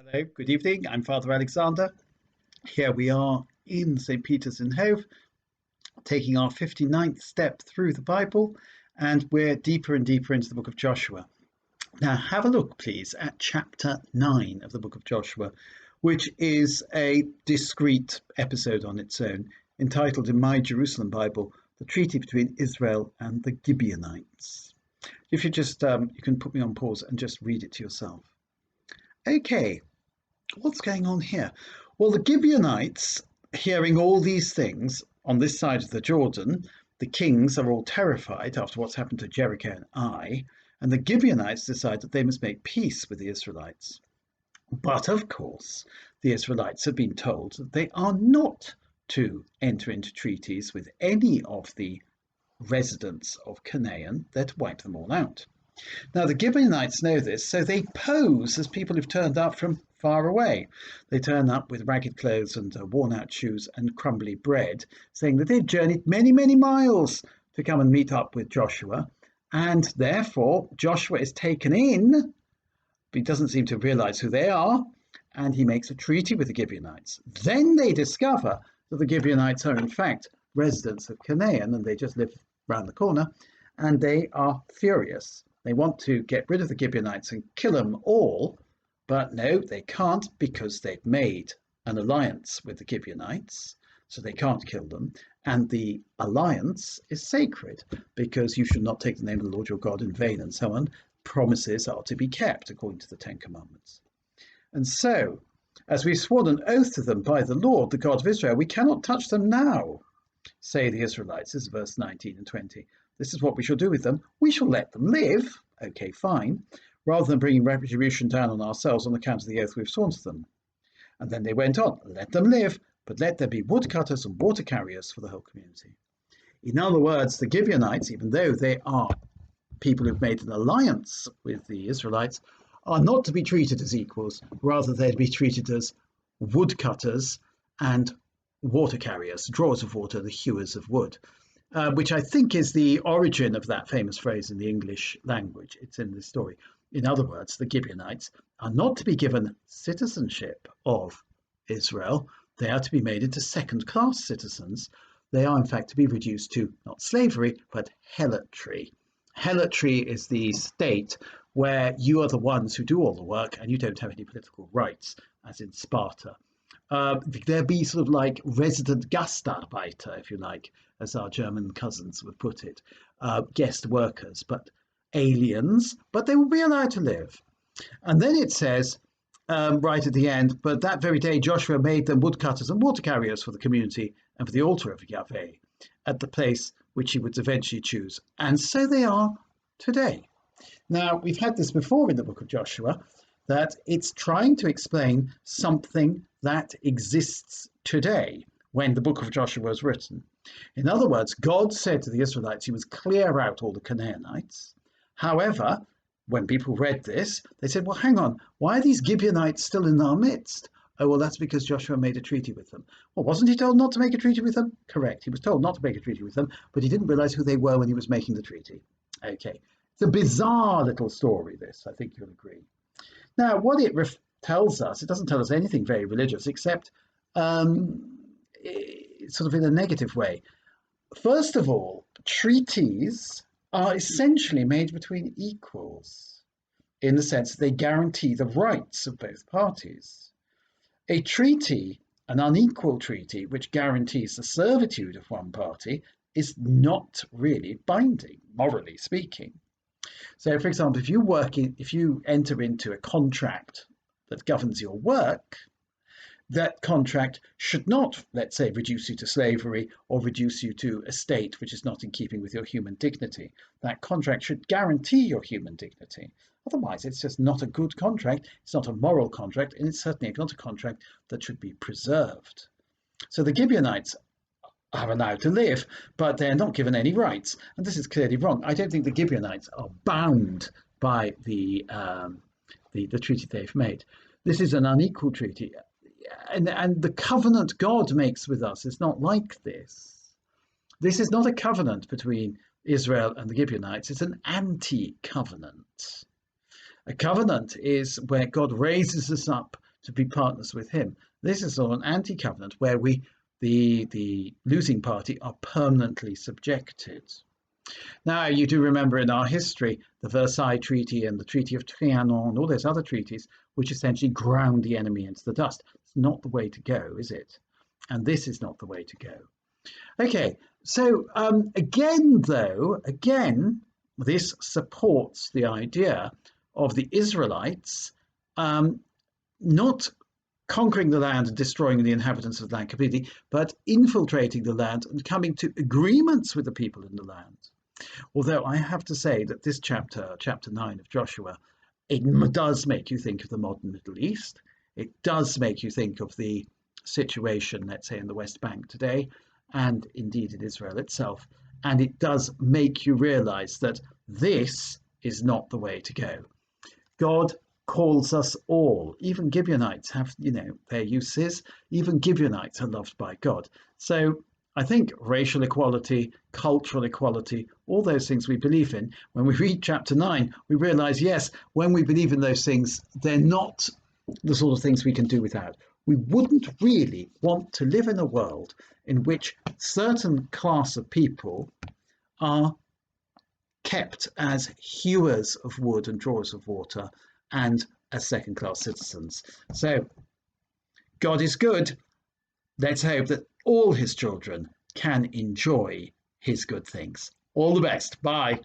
Hello, good evening. I'm Father Alexander. Here we are in St. Peter's in Hove, taking our 59th step through the Bible, and we're deeper and deeper into the book of Joshua. Now, have a look, please, at chapter 9 of the book of Joshua, which is a discrete episode on its own, entitled in my Jerusalem Bible, The Treaty Between Israel and the Gibeonites. If you just, you can put me on pause and just read it to yourself. Okay, what's going on here? Well, the Gibeonites, hearing all these things on this side of the Jordan, the kings are all terrified after what's happened to Jericho and Ai, and the Gibeonites decide that they must make peace with the Israelites. But of course, the Israelites have been told that they are not to enter into treaties with any of the residents of Canaan. They're to wipe them all out. Now, the Gibeonites know this, so they pose as people who've turned up from far away. They turn up with ragged clothes and worn-out shoes and crumbly bread, saying that they've journeyed many, many miles to come and meet up with Joshua, and therefore Joshua is taken in, but he doesn't seem to realize who they are, and he makes a treaty with the Gibeonites. Then they discover that the Gibeonites are in fact residents of Canaan, and they just live round the corner, and they are furious. They want to get rid of the Gibeonites and kill them all, but no, they can't, because they've made an alliance with the Gibeonites, so they can't kill them. And the alliance is sacred, because you should not take the name of the Lord your God in vain, and so on. Promises are to be kept according to the Ten Commandments. And so, as we've sworn an oath to them by the Lord, the God of Israel, we cannot touch them now, say the Israelites. This is verse 19 and 20. This is what we shall do with them. We shall let them live. Okay, fine. Rather than bringing retribution down on ourselves on account of the oath we've sworn to them. And then they went on, let them live, but let there be woodcutters and water carriers for the whole community. In other words, the Gibeonites, even though they are people who've made an alliance with the Israelites, are not to be treated as equals. Rather, they're to be treated as woodcutters and water carriers, drawers of water, the hewers of wood. Which I think is the origin of that famous phrase in the English language. It's in this story. In other words, the Gibeonites are not to be given citizenship of Israel. They are to be made into second-class citizens. They are, in fact, to be reduced to not slavery, but helotry. Helotry is the state where you are the ones who do all the work and you don't have any political rights, as in Sparta. There'd be sort of like resident Gastarbeiter, if you like, as our German cousins would put it, guest workers, but aliens, but they will be allowed to live. And then it says, right at the end, but that very day Joshua made them woodcutters and water carriers for the community and for the altar of Yahweh at the place which he would eventually choose. And so they are today. Now, we've had this before in the book of Joshua, that it's trying to explain something that exists today when the book of Joshua was written. In other words, God said to the Israelites he would clear out all the Canaanites. However, when people read this, they said, well, hang on, why are these Gibeonites still in our midst? Oh, well, that's because Joshua made a treaty with them. Well, wasn't he told not to make a treaty with them? Correct. He was told not to make a treaty with them, but he didn't realize who they were when he was making the treaty. Okay. It's a bizarre little story, this. I think you'll agree. Now, what it tells us, it doesn't tell us anything very religious, except sort of in a negative way. First of all, treaties are essentially made between equals, in the sense that they guarantee the rights of both parties. A treaty, an unequal treaty, which guarantees the servitude of one party, is not really binding, morally speaking. So, for example, if you enter into a contract that governs your work, that contract should not, let's say, reduce you to slavery or reduce you to a state which is not in keeping with your human dignity. That contract should guarantee your human dignity. Otherwise, it's just not a good contract. It's not a moral contract, and it's certainly not a contract that should be preserved. So the Gibeonites are allowed to live, but they're not given any rights. And this is clearly wrong. I don't think the Gibeonites are bound by the treaty they've made. This is an unequal treaty. And the covenant God makes with us is not like this. This is not a covenant between Israel and the Gibeonites. It's an anti-covenant. A covenant is where God raises us up to be partners with him. This is an anti-covenant where the losing party, are permanently subjected. Now, you do remember in our history the Versailles Treaty and the Treaty of Trianon and all those other treaties, which essentially ground the enemy into the dust. It's not the way to go, is it? And this is not the way to go. Okay, so again, this supports the idea of the Israelites not conquering the land and destroying the inhabitants of the land completely, but infiltrating the land and coming to agreements with the people in the land. Although I have to say that this chapter 9 of Joshua, it does make you think of the modern Middle East. It does make you think of the situation, let's say, in the West Bank today, and indeed in Israel itself. And it does make you realize that this is not the way to go. God calls us all. Even Gibeonites have, their uses. Even Gibeonites are loved by God. So I think racial equality, cultural equality, all those things we believe in, when we read chapter 9, we realize, yes, when we believe in those things, they're not the sort of things we can do without. We wouldn't really want to live in a world in which certain class of people are kept as hewers of wood and drawers of water and as second-class citizens. So God is good. Let's hope that all his children can enjoy his good things. All the best. Bye.